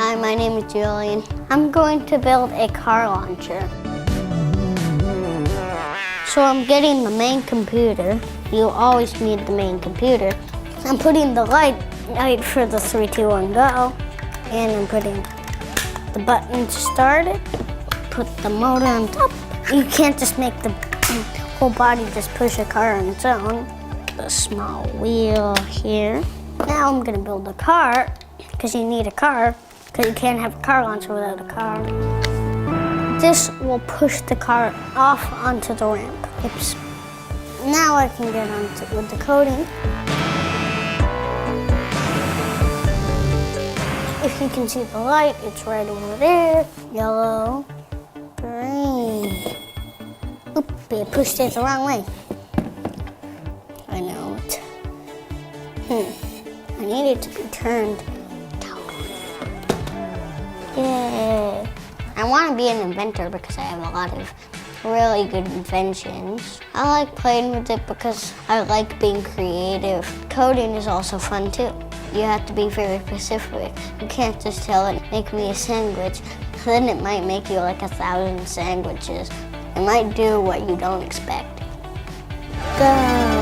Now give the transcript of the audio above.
Hi, my name is Julian. I'm going to build a car launcher. So I'm getting the main computer. You always need the main computer. I'm putting the light for the 3, 2, 1, go. And I'm putting the button to start it. Put the motor on top. You can't just make the whole body just push a car on its own. A small wheel here. Now I'm gonna build a car, because you need a car, because you can't have a car launcher without a car. This will push the car off onto the ramp. Oops. Now I can get on with the coding. If you can see the light, it's right over there. Yellow, green. Oop, I pushed it the wrong way. I know it. I need it to be turned down. Yay. I want to be an inventor because I have a lot of really good inventions. I like playing with it because I like being creative. Coding is also fun too. You have to be very specific. You can't just tell it, make me a sandwich, then it might make you like 1,000 sandwiches. It might do what you don't expect. Go!